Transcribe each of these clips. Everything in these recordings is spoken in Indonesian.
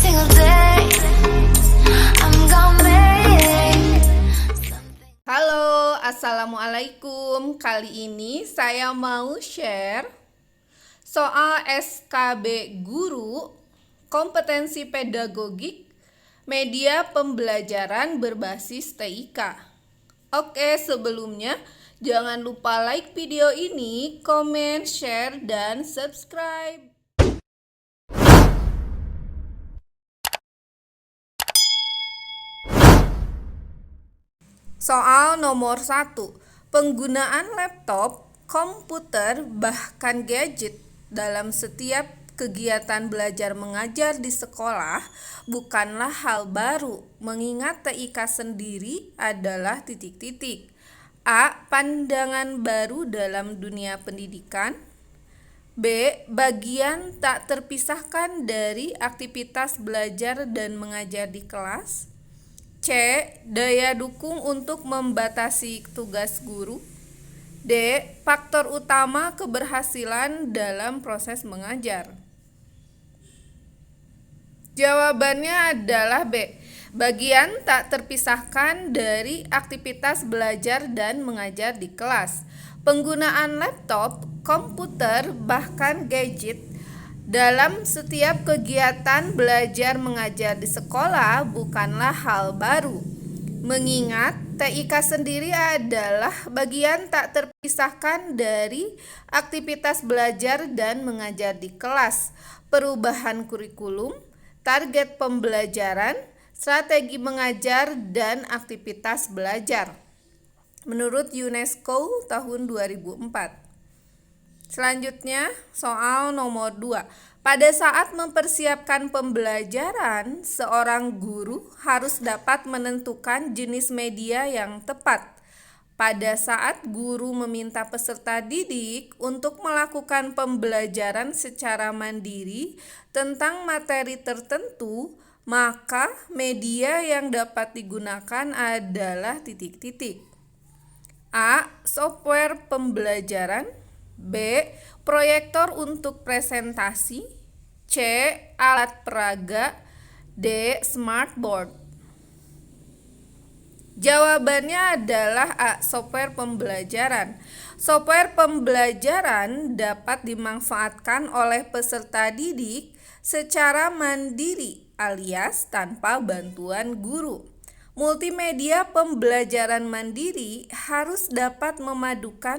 single day. I'm gonna make something. Halo, assalamualaikum. Kali ini saya mau share soal SKB Guru, kompetensi pedagogik, media pembelajaran berbasis TIK. Oke, sebelumnya jangan lupa like video ini, komen, share, dan subscribe. Soal nomor 1. Penggunaan laptop, komputer, bahkan gadget dalam setiap kegiatan belajar mengajar di sekolah bukanlah hal baru, mengingat TIK sendiri adalah titik-titik. A. Pandangan baru dalam dunia pendidikan. B. Bagian tak terpisahkan dari aktivitas belajar dan mengajar di kelas. C. Daya dukung untuk membatasi tugas guru. D. Faktor utama keberhasilan dalam proses mengajar. Jawabannya adalah B. Bagian tak terpisahkan dari aktivitas belajar dan mengajar di kelas. Penggunaan laptop, komputer, bahkan gadget dalam setiap kegiatan belajar mengajar di sekolah bukanlah hal baru, mengingat TIK sendiri adalah bagian tak terpisahkan dari aktivitas belajar dan mengajar di kelas, perubahan kurikulum, target pembelajaran, strategi mengajar, dan aktivitas belajar. Menurut UNESCO tahun 2004. Selanjutnya, soal nomor 2. Pada saat mempersiapkan pembelajaran, seorang guru harus dapat menentukan jenis media yang tepat. Pada saat guru meminta peserta didik untuk melakukan pembelajaran secara mandiri tentang materi tertentu, maka media yang dapat digunakan adalah titik-titik. A. Software pembelajaran. B. Proyektor untuk presentasi. C. Alat peraga. D. Smartboard. Jawabannya adalah A. Software pembelajaran. Software pembelajaran dapat dimanfaatkan oleh peserta didik secara mandiri alias tanpa bantuan guru. Multimedia pembelajaran mandiri harus dapat memadukan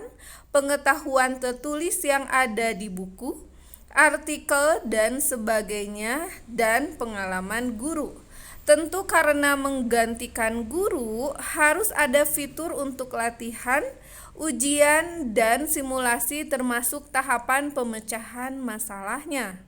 pengetahuan tertulis yang ada di buku, artikel, dan sebagainya, dan pengalaman guru. Tentu karena menggantikan guru, harus ada fitur untuk latihan, ujian, dan simulasi termasuk tahapan pemecahan masalahnya.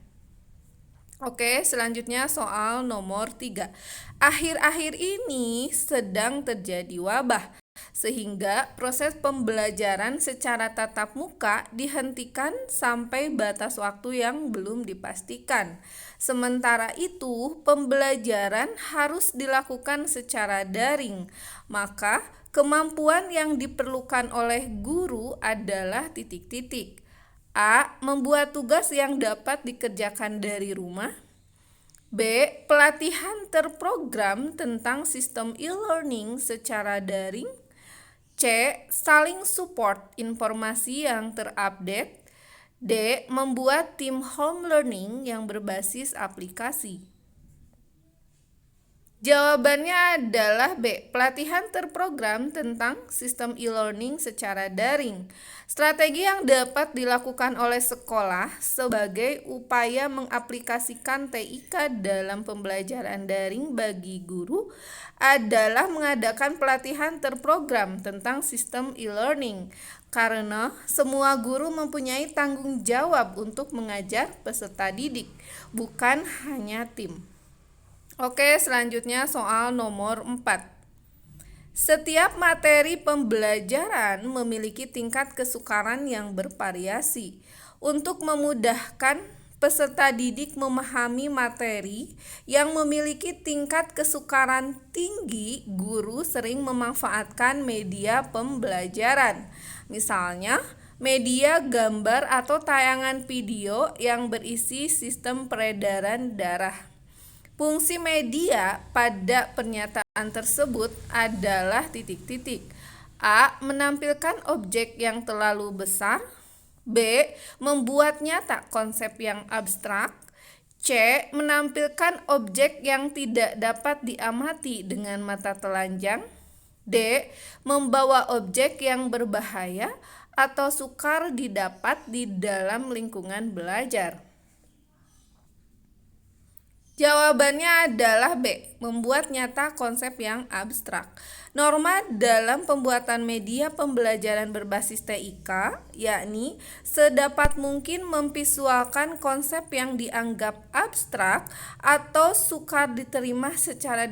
Oke, selanjutnya soal nomor 3. Akhir-akhir ini sedang terjadi wabah, sehingga proses pembelajaran secara tatap muka dihentikan sampai batas waktu yang belum dipastikan. Sementara itu, pembelajaran harus dilakukan secara daring, maka kemampuan yang diperlukan oleh guru adalah titik-titik. A. Membuat tugas yang dapat dikerjakan dari rumah. B. Pelatihan terprogram tentang sistem e-learning secara daring. C. Saling support informasi yang terupdate. D. Membuat tim home learning yang berbasis aplikasi. Jawabannya adalah B. Pelatihan terprogram tentang sistem e-learning secara daring. Strategi yang dapat dilakukan oleh sekolah sebagai upaya mengaplikasikan TIK dalam pembelajaran daring bagi guru adalah mengadakan pelatihan terprogram tentang sistem e-learning, karena semua guru mempunyai tanggung jawab untuk mengajar peserta didik, bukan hanya tim. Oke, selanjutnya soal nomor 4. Setiap materi pembelajaran memiliki tingkat kesukaran yang bervariasi. Untuk memudahkan peserta didik memahami materi yang memiliki tingkat kesukaran tinggi, guru sering memanfaatkan media pembelajaran. Misalnya, media gambar atau tayangan video yang berisi sistem peredaran darah. Fungsi media pada pernyataan tersebut adalah titik-titik. A. Menampilkan objek yang terlalu besar. B. Membuat nyata konsep yang abstrak. C. Menampilkan objek yang tidak dapat diamati dengan mata telanjang. D. Membawa objek yang berbahaya atau sukar didapat di dalam lingkungan belajar. Jawabannya adalah B. Membuat nyata konsep yang abstrak. Norma dalam pembuatan media pembelajaran berbasis TIK, yakni sedapat mungkin memvisualkan konsep yang dianggap abstrak atau sukar diterima secara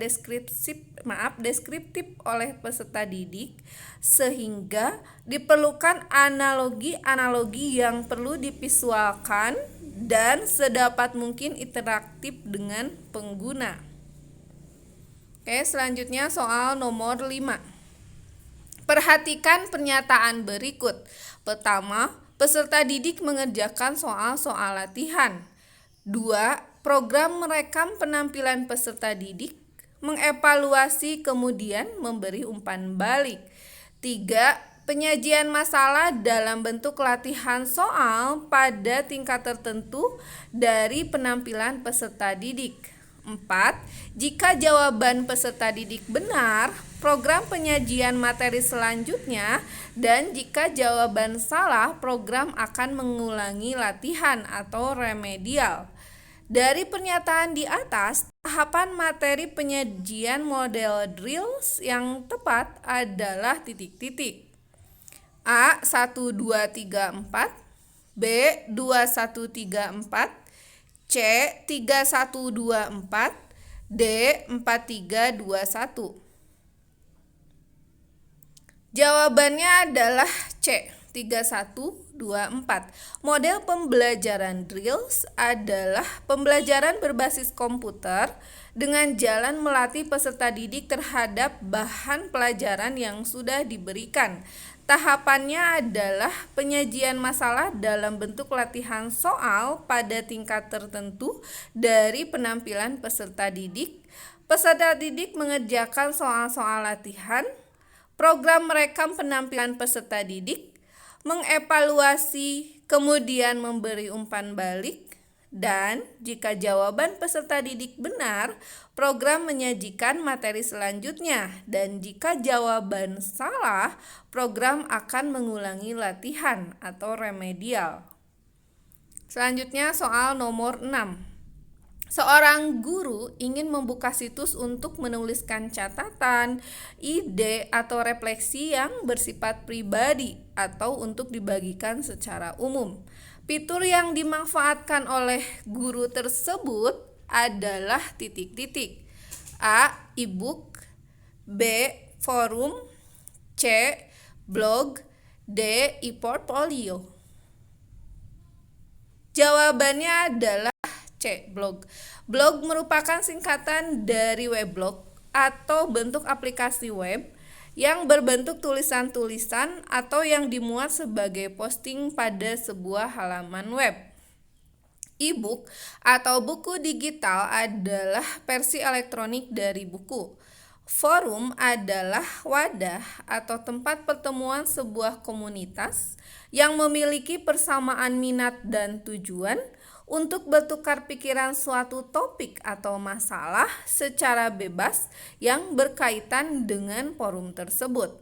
deskriptif oleh peserta didik, sehingga diperlukan analogi-analogi yang perlu divisualkan dan sedapat mungkin interaktif dengan pengguna. Oke, selanjutnya soal nomor 5. Perhatikan pernyataan berikut. Pertama, peserta didik mengerjakan soal-soal latihan. 2. Program merekam penampilan peserta didik, mengevaluasi kemudian memberi umpan balik. 3. Penyajian masalah dalam bentuk latihan soal pada tingkat tertentu dari penampilan peserta didik. 4. Jika jawaban peserta didik benar, program penyajian materi selanjutnya, dan jika jawaban salah, program akan mengulangi latihan atau remedial. Dari pernyataan di atas, tahapan materi penyajian model drills yang tepat adalah titik-titik. A. 1, 2, 3, 4. B. 2, 1, 3, 4. C. 3, 1, 2, 4. D. 4, 3, 2, 1. Jawabannya adalah C. 3, 1, 2, 4. Model pembelajaran drills adalah pembelajaran berbasis komputer dengan jalan melatih peserta didik terhadap bahan pelajaran yang sudah diberikan. Tahapannya adalah penyajian masalah dalam bentuk latihan soal pada tingkat tertentu dari penampilan peserta didik. Peserta didik mengerjakan soal-soal latihan. Program merekam penampilan peserta didik, mengevaluasi, kemudian memberi umpan balik. Dan jika jawaban peserta didik benar, program menyajikan materi selanjutnya. Dan jika jawaban salah, program akan mengulangi latihan atau remedial. Selanjutnya soal nomor 6. Seorang guru ingin membuka situs untuk menuliskan catatan, ide, atau refleksi yang bersifat pribadi atau untuk dibagikan secara umum. Fitur yang dimanfaatkan oleh guru tersebut adalah titik-titik. A. E-book. B. Forum. C. Blog. D. E-portfolio. Jawabannya adalah C. Blog. Blog merupakan singkatan dari weblog atau bentuk aplikasi web yang berbentuk tulisan-tulisan atau yang dimuat sebagai posting pada sebuah halaman web. E-book atau buku digital adalah versi elektronik dari buku. Forum adalah wadah atau tempat pertemuan sebuah komunitas yang memiliki persamaan minat dan tujuan untuk bertukar pikiran suatu topik atau masalah secara bebas yang berkaitan dengan forum tersebut.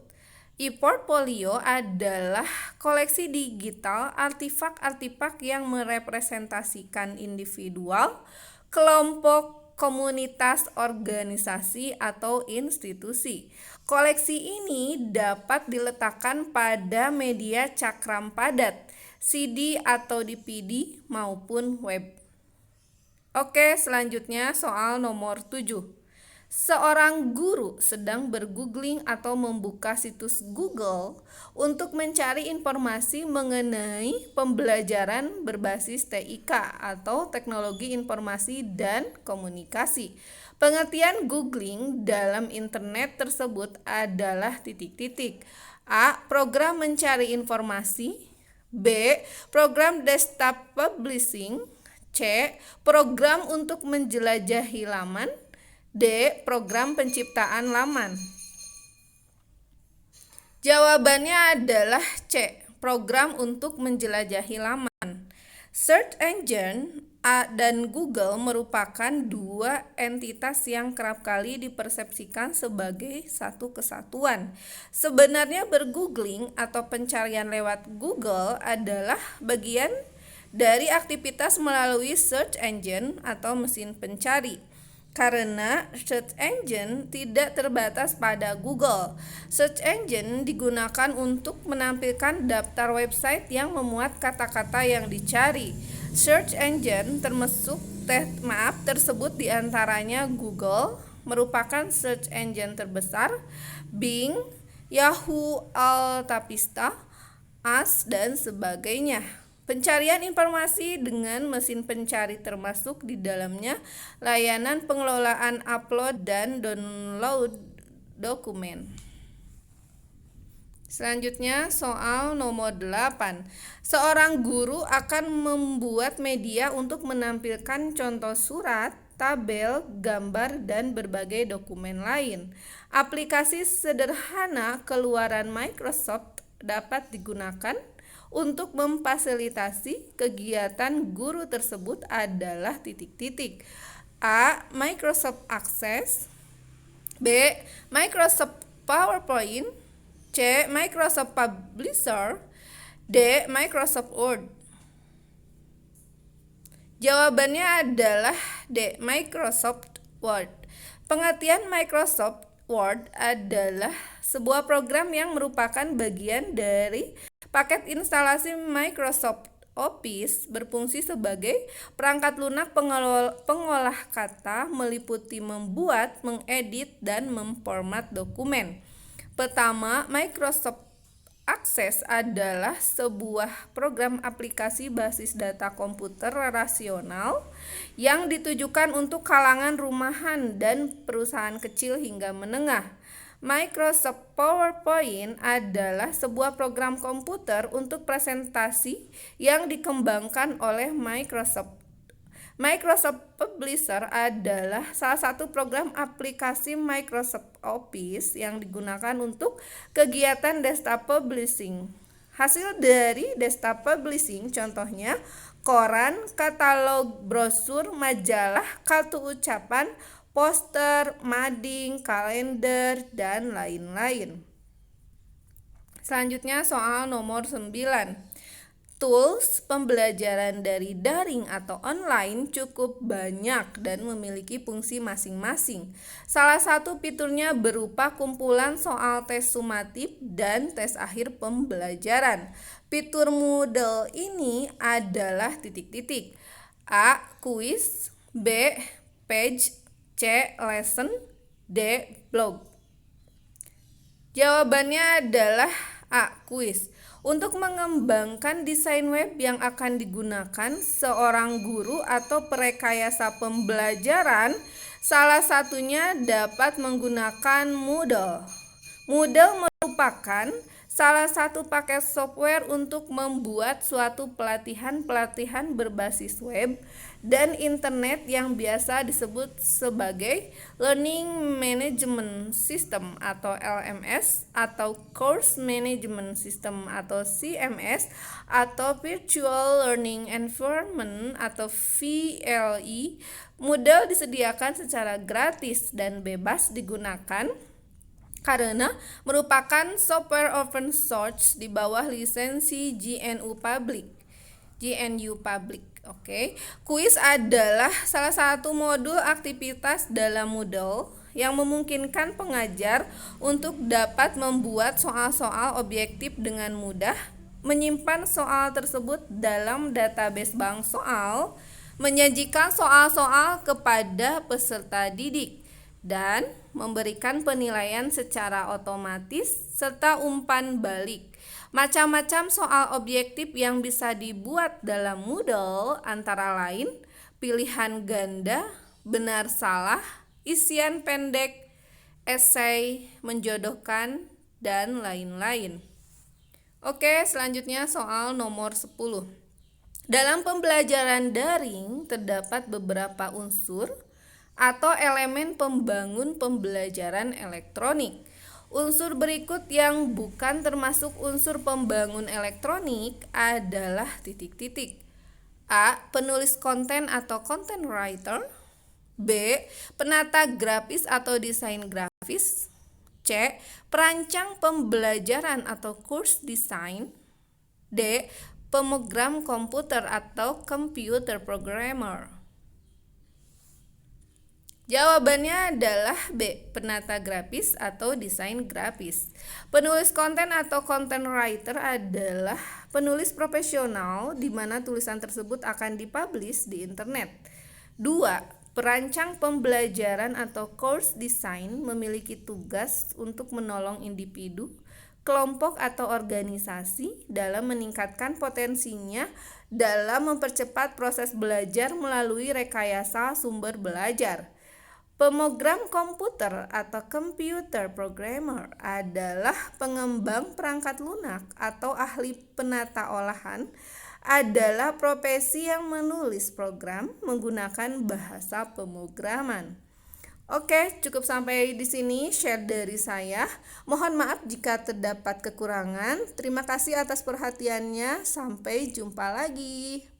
E-portfolio adalah koleksi digital artifak-artifak yang merepresentasikan individual, kelompok, komunitas, organisasi, atau institusi. Koleksi ini dapat diletakkan pada media cakram padat, CD atau DVD maupun web. Oke, selanjutnya soal nomor 7. Seorang guru sedang bergoogling atau membuka situs Google untuk mencari informasi mengenai pembelajaran berbasis TIK atau Teknologi Informasi dan Komunikasi. Pengertian googling dalam internet tersebut adalah titik-titik. A. Program mencari informasi. B. Program desktop publishing. C. Program untuk menjelajahi laman. D. Program penciptaan laman. Jawabannya adalah C. Program untuk menjelajahi laman. Search engine dan Google merupakan dua entitas yang kerap kali dipersepsikan sebagai satu kesatuan. Sebenarnya bergoogling atau pencarian lewat Google adalah bagian dari aktivitas melalui search engine atau mesin pencari. Karena search engine tidak terbatas pada Google. Search engine digunakan untuk menampilkan daftar website yang memuat kata-kata yang dicari. Search engine tersebut diantaranya Google, merupakan search engine terbesar, Bing, Yahoo, Altavista, Ask, dan sebagainya. Pencarian informasi dengan mesin pencari termasuk di dalamnya layanan pengelolaan upload dan download dokumen. Selanjutnya soal nomor 8. Seorang guru akan membuat media untuk menampilkan contoh surat, tabel, gambar, dan berbagai dokumen lain. Aplikasi sederhana keluaran Microsoft dapat digunakan untuk memfasilitasi kegiatan guru tersebut adalah titik-titik. A. Microsoft Access. B. Microsoft PowerPoint. C. Microsoft Publisher. D. Microsoft Word. Jawabannya adalah D. Microsoft Word. Pengertian Microsoft Word adalah sebuah program yang merupakan bagian dari paket instalasi Microsoft Office, berfungsi sebagai perangkat lunak pengolah kata, meliputi membuat, mengedit, dan memformat dokumen. Pertama, Microsoft Access adalah sebuah program aplikasi basis data komputer relasional yang ditujukan untuk kalangan rumahan dan perusahaan kecil hingga menengah. Microsoft PowerPoint adalah sebuah program komputer untuk presentasi yang dikembangkan oleh Microsoft. Microsoft Publisher adalah salah satu program aplikasi Microsoft Office yang digunakan untuk kegiatan desktop publishing. Hasil dari desktop publishing contohnya koran, katalog, brosur, majalah, kartu ucapan, poster, mading, kalender, dan lain-lain. Selanjutnya soal nomor 9. Tools pembelajaran dari daring atau online cukup banyak dan memiliki fungsi masing-masing. Salah satu fiturnya berupa kumpulan soal tes sumatif dan tes akhir pembelajaran. Fitur Moodle ini adalah titik-titik. A. Quiz. B. Page. C. Lesson. D. Blog. Jawabannya adalah A. Quiz. Untuk mengembangkan desain web yang akan digunakan seorang guru atau perekayasa pembelajaran, salah satunya dapat menggunakan Moodle. Moodle merupakan salah satu paket software untuk membuat suatu pelatihan berbasis web dan internet yang biasa disebut sebagai Learning Management System atau LMS atau Course Management System atau CMS atau Virtual Learning Environment atau VLE. Moodle disediakan secara gratis dan bebas digunakan karena merupakan software open source di bawah lisensi GNU Public. Oke. Kuis adalah salah satu modul aktivitas dalam Moodle yang memungkinkan pengajar untuk dapat membuat soal-soal objektif dengan mudah, menyimpan soal tersebut dalam database bank soal, menyajikan soal-soal kepada peserta didik, dan memberikan penilaian secara otomatis serta umpan balik. Macam-macam soal objektif yang bisa dibuat dalam Moodle antara lain pilihan ganda, benar salah, isian pendek, esai, menjodohkan, dan lain-lain. Oke, selanjutnya soal nomor 10. Dalam pembelajaran daring terdapat beberapa unsur atau elemen pembangun pembelajaran elektronik. Unsur berikut yang bukan termasuk unsur pembangun elektronik adalah titik-titik. A. Penulis konten atau content writer. B. Penata grafis atau desain grafis. C. Perancang pembelajaran atau course design. D. Pemrogram komputer atau computer programmer. Jawabannya adalah B. Penata grafis atau desain grafis. Penulis konten atau content writer adalah penulis profesional di mana tulisan tersebut akan dipublish di internet. 2. Perancang pembelajaran atau course design memiliki tugas untuk menolong individu, kelompok atau organisasi dalam meningkatkan potensinya dalam mempercepat proses belajar melalui rekayasa sumber belajar. Pemrogram komputer atau computer programmer adalah pengembang perangkat lunak atau ahli penata olahan, adalah profesi yang menulis program menggunakan bahasa pemrograman. Oke, cukup sampai di sini share dari saya. Mohon maaf jika terdapat kekurangan. Terima kasih atas perhatiannya. Sampai jumpa lagi.